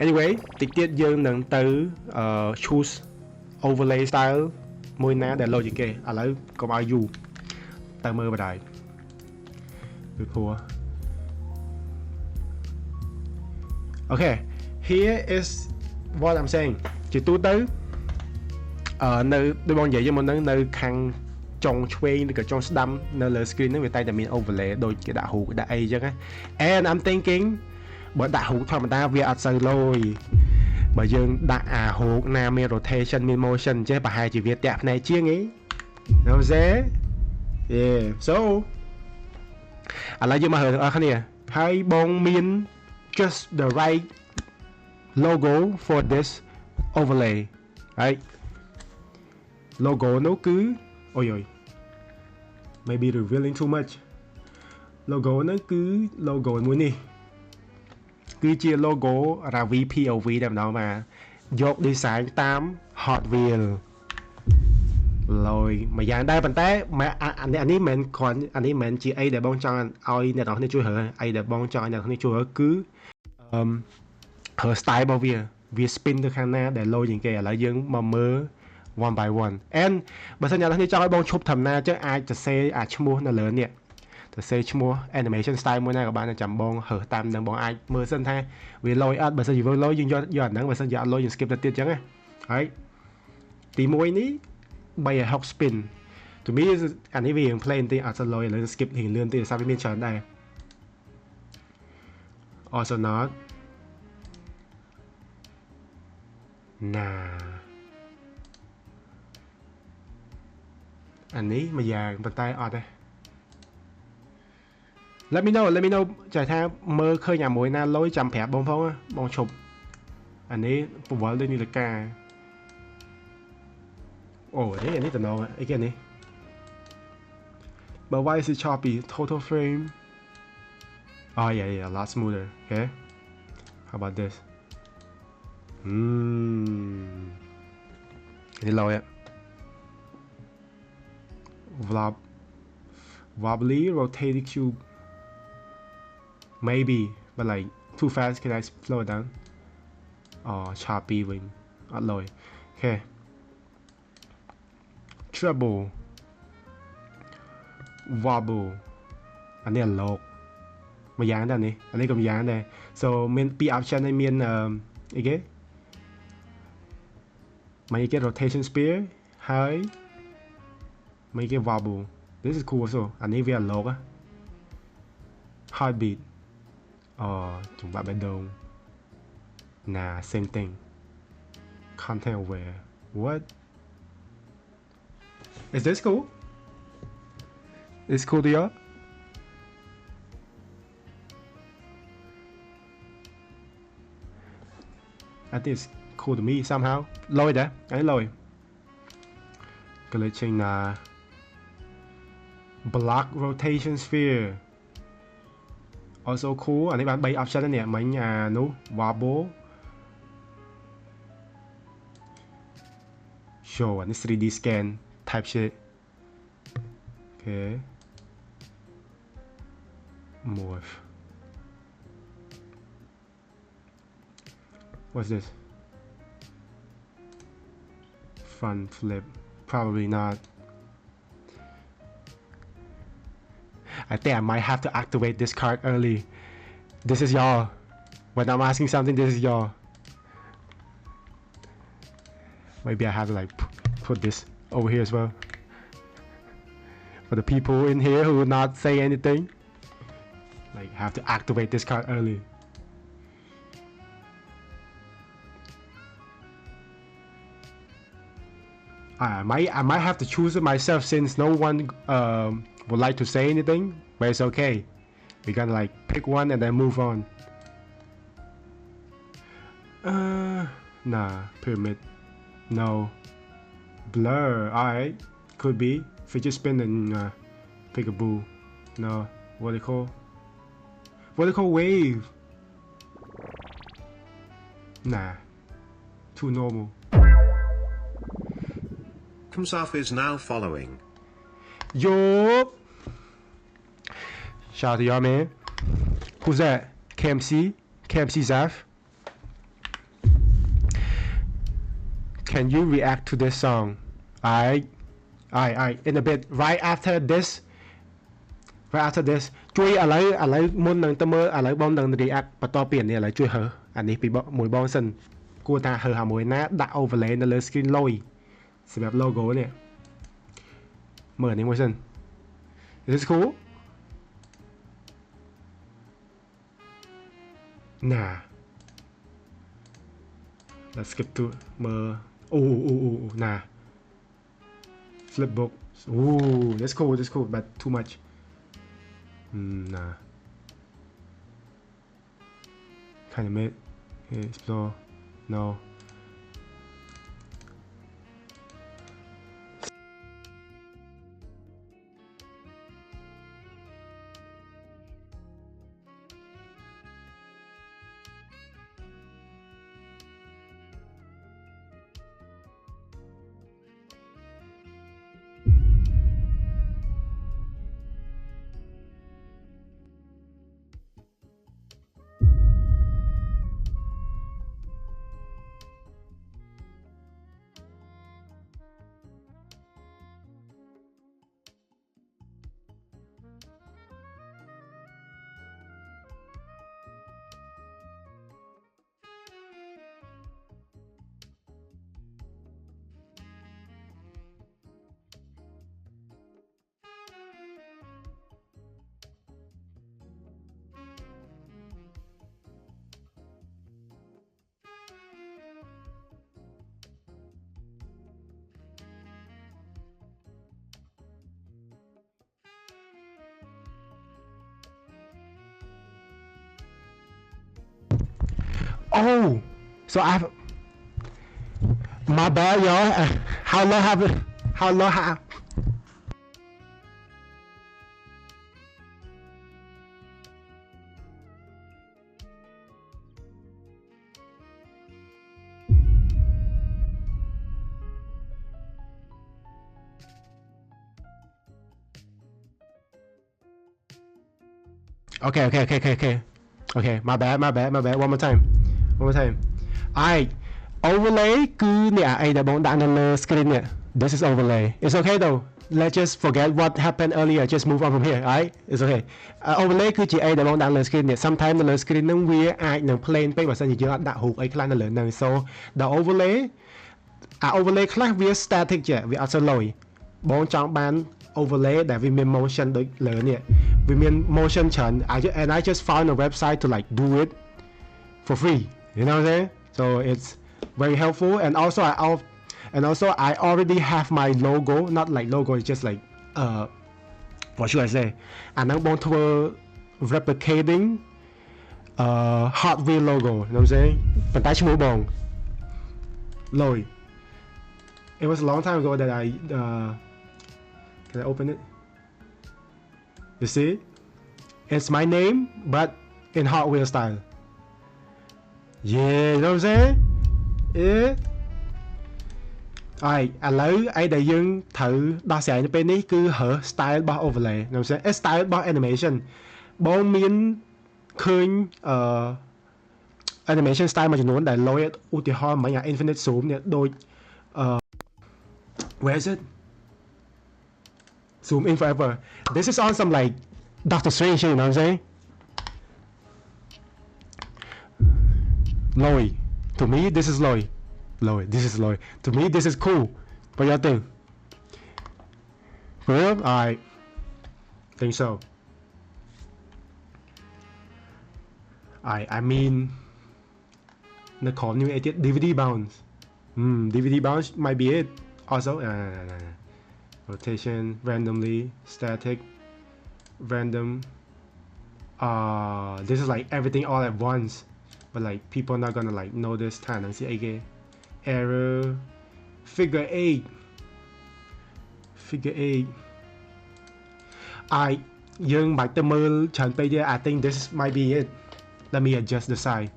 Anyway តិចទៀតយើងនឹងទៅ choose overlay style មួយណាដែល low ជាងគេឥឡូវកុំឲ្យយូរទៅមើលបណ្ដោយពីព្រោះ Okay here is what I'm saying ជាទូទៅនៅដូចបងនិយាយមុនហ្នឹងនៅខាងចុងឆ្វេងឬក៏ចុងស្ដាំនៅលើ screen ហ្នឹងវាតែតែមាន overlay ដូចគេដាក់រូបដាក់អីចឹងណា and I'm thinking បើដាក់រូបធម្មតាវាអត់សូវលយបើយើងដាក់អារូបណាមាន rotation មាន motion ចេះប្រហែលជាវាតាក់ភ្នែកជាងហី know what I'm saying yeah so ឥឡូវយើងមកទាំងអស់គ្នាហើយបងមាន just the right logo for this overlay right logo នោះគឺអូយ maybe revealing too much logo ហ្នឹងគឺ logo មួយនេះគឺជា logo Ravi POV តែម្ដងមកយក design តាម Hot Wheel លយមួយយ៉ាងដែរប៉ុន្តែអានេះមិនគ្រាន់អានេះមិនជាអីដែលបងចង់ឲ្យអ្នកនរគ្នាជួយរើអីដែលបងចង់ឲ្យអ្នកនរគ្នាជួយរើគឺstyle របស់វា spin ទៅខាងណាដែលលយជាងគេឥឡូវយើងមកមើល one by one and បើសិនអ្នកនរគ្នាចង់ឲ្យបងឈប់ធម្មតាចឹងអាចសរសេរឈ្មោះនៅលើនេះសរសេរឈ្មោះ animation style មួយណាក៏បានចាំបងរើតាមនឹងបងអាចមើលសិនថាវាលយអត់បើសិនជាវាលយយើងយកអាហ្នឹងបើសិនជាអត់លយយើង skip ទៅទៀតចឹងណាហើយទី1នេះ360 spin to me អានេះវារៀង plain ទេអត់សូវលយឥឡូវ skip រៀងលឿនទេសារវាមានច្រើនដែរ also not ណាអានេះមួយយ៉ាងប៉ុន្តែអត់ទេ let me know ចែកថាមើលឃើញអាមួយណាលយចាំប្រាប់បងផងបងឈប់អានេះពវល់ដូចនេះលកាអូនេះអានេះតំណងអីគេនេះ but why is it choppy total frame oh yeah a lot smoother okay how about this នេះលយwobbly rotated cube maybe but like too fast can I slow it down oh choppy wing អត់លយ okay treble wobble អានេះលោកមួយយ៉ាងដែរនេះអានេះក៏មួយយ៉ាងដែរ so មានពីរ option ហើយមានអីគេ make it rotation spear ហើយ make it wobble this is cool also អានេះវាលោក heartbeat ចង្វាក់បេះដូង nah same thing content aware what is this cool it's cool to y'all I think it's cool to me somehow លយដែរអីលយ glitching block rotation sphere also cool អានេះបាន3 option នេះមិញអានោះ wobble show អានេះ 3D scan type shit okay morph what's this front flip probably not I think I might have to activate this card early. This is y'all. When I'm asking something, this is y'all. Maybe I have to like put this over here as well. For the people in here who will not say anything, like have to activate this card early. I might have to choose it myself since no one would like to say anything, but it's okay. We're gonna like pick one and then move on. Nah, pyramid. No. Blur. Alright. Could be. Fidget spin and peekaboo. No. What they call? What they call wave? Nah. Too normal. Kamsaf is now following. Yo. Shout out to y'all, man. Who's that? KMC Zaf. can you react to this song? Alright, in a bit. Right after this ជួយឥឡូវមុននឹងទៅមើលឥឡូវបងនឹង react បន្ទាប់ពីនេះឥឡូវជួយហើអានេះពីមួយបងសិនគួរថាហើអាមួយណាដាក់ overlay នៅលើ screen លុយសម្រាប់ logo នេះមើលនេះមួយសិន Is this cool? Nah. Let's skip to មើល nah. Flipbook. Ooh, that's cool, but too much. Nah. Kind of mid. Explore. No. Oh, so I've my bad, y'all. How long have Okay, my bad. One more time. Alright, overlay គឺនេះអីដែលបងដាក់នៅលើ screen នេះ This is overlay. It's okay though. Let's just forget what happened earlier. Just move on from here. Alright, it's okay. Overlay គឺជាអីដែលបងដាក់លើ screen នេះ Sometimes នៅលើ screen ហ្នឹងវាអាចនឹង plain ពេកបើសិនជាយើងអត់ដាក់រូបអីខ្លះនៅលើហ្នឹង So the overlay overlay ខ្លះវា static ចេះវាអត់សូវលុយបងចង់បាន overlay ដែលវាមាន motion ដូចលើនេះវាមាន motion ច្រើន and I just found a website to like do it for free. You know what I'm saying? So it's very helpful, and also I already have my logo, not like logo, it's just like what should I say? And I'm going to replicating Hot Wheel logo. You know what I'm saying? But that's more bong. Loy. It was a long time ago that I can I open it? You see? It's my name, but in Hot Wheel style. Yeah, you know what I'm saying? Yeah. Alright, ឥឡូវអីដែលយើងត្រូវដោះស្រាយនៅពេលនេះគឺរើ style របស់ overlay ណាស់ style របស់ animation បងមានឃើញanimation style មួយចំនួនដែលលយឧទាហរណ៍មិញ infinite zoom នេះដូច where is it? Zoom in forever. This is on some like Doctor Strange, you know what I'm saying? Loy. To me, this is Loy. This is Loy. To me, this is cool. What y'all think? For real? I think so. I mean, the call new edit DVD bounce. DVD bounce might be it. Also, rotation, randomly, static, random. This is like everything all at once. But like people are not gonna like know this time and see again. Error. Figure 8.យើងបាច់ទៅមើលច្រើនពេកទេ I think this might be it. Let me adjust the size.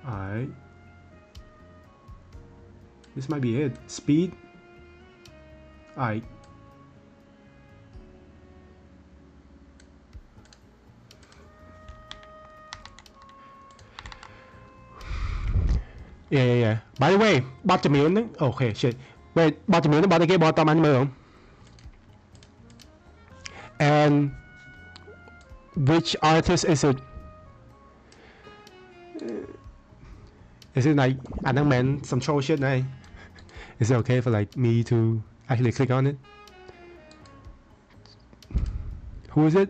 Alright. This might be it. Speed. Alright. Yeah. By the way, botជំនឿហ្នឹង Okay, shit. Wait, បទជំនឿហ្នឹងបទអីគេបទតាមអញមើលហ៎ And which artist is it? Is it like អាហ្នឹងមិន some troll shit ណា Is it okay for like me to actually click on it? Who is it?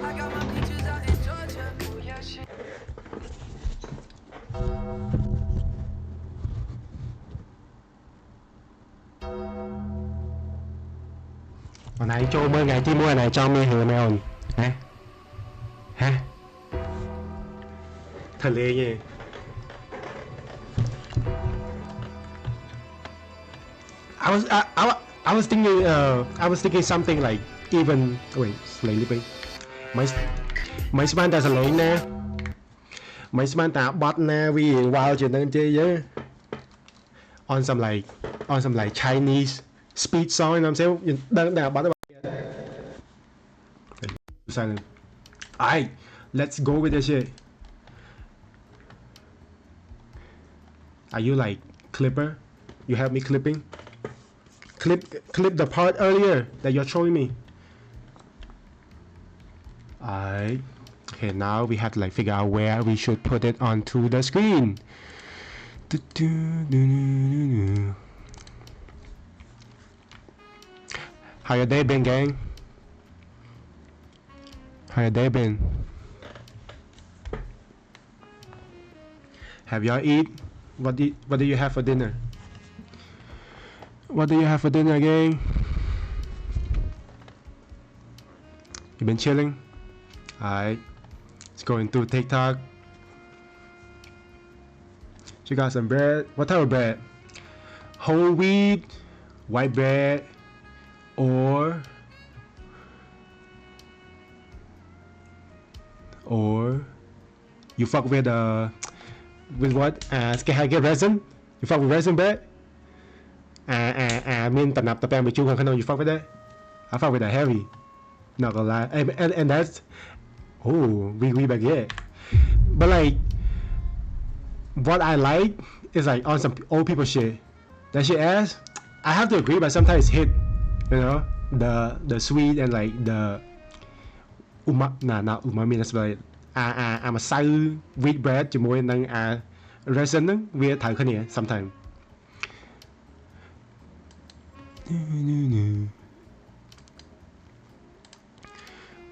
I got my peaches out in Georgia. Oh yeah, shit. អនឯងចូលមើលថ្ងៃទី1អនឯងចង់មានរឿងមែនអូនហ៎ធ្វើលេងឯង I was thinking something like even wait slightly bit មិនស្មានតែសលេងណាមិនស្មានតែបត់ណាវាវ៉ាវជាងនឹងទេយើ on some like Chinese speed song you know what I'm saying ដឹងតែបត់ silent alright let's go with this shit are you like clipper you help me clipping clip the part earlier that you're showing me alright okay now we have to like figure out where we should put it onto the screen how your day been gang how your day been have y'all eat what do you have for dinner what do you have for dinner gang you been chilling alright let's go into TikTok she got some bread what type of bread whole wheat white bread or you fuck with what get resin you fuck with resin bread មានតំណាប់តពាំងបញ្ជូរខាងក្នុង you fuck with that I fuck with that heavy not gonna lie and that's we back here but like what I like is like on some old people shit that shit ass I have to agree but sometimes it's hit you know the sweet and like the not umami that's like អាម្សៅ wheat bread ជាមួយនឹងresin ហ្នឹងវាត្រូវគ្នា sometimes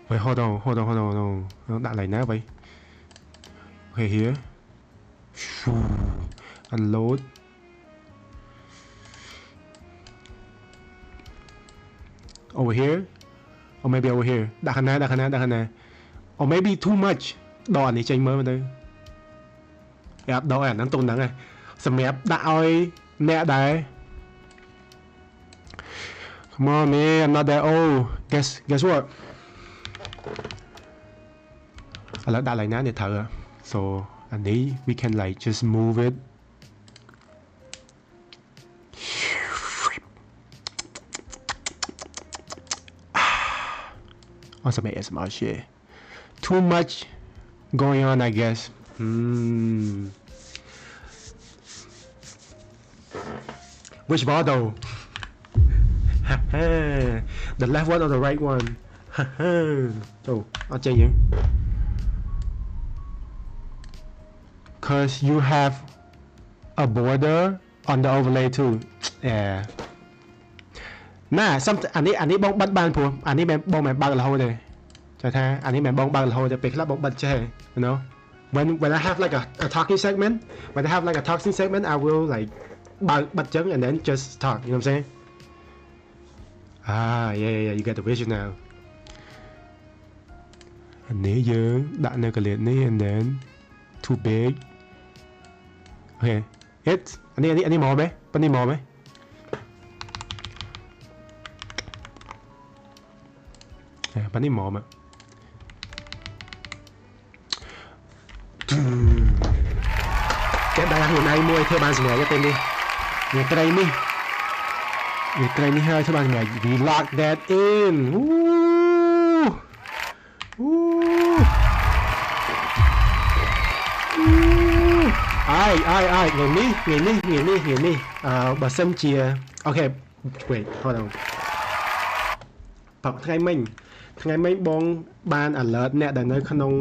wait hold on ដាក់ឡើងណាvậy okay here unload over here or maybe over here ដាក់ខាងណា or maybe too much ដកអានេះចេញមើលទៅយ៉ាប់ដកអាហ្នឹងទុំហ្នឹងឯងសម្រាប់ដាក់ឲ្យអ្នកដែរ Come on man I'm not that old guess what ឥឡូវដាក់ឡើងណានេះត្រូវ so អានេះ we can like just move it on some ASMR shit too much going on I guess which ball though the left one or the right one so I'll change you cause you have a border on the overlay too yeah ណា អានេះបងបិទបានព្រោះអានេះបងមិនបើករហូតទេចង់ថាអានេះមិនបងបើករហូតទេពេលខ្លះបងបិទចេះ you know when I have like a talking segment when I have like a talking segment I will like បិទចឹង and then just talk you know what I'm saying yeah you get the vision now អានេះយើងដាក់នៅកលៀតនេះ and then too big okay hit อันนี้หมอไหมปันนี้หมอไหมปันนี้หมอมั้ยcái đaiខ្លួនឯងមួយធ្វើបានសម្រាប់ទៅនេះវាត្រីនេះហើយធ្វើបានសម្រាប់ we lock that in អាយថ្ងៃនេះបើសិនជាអូខេ wait hold on ថ្ងៃមិញបងបាន alert អ្នកដែលនៅក្នុង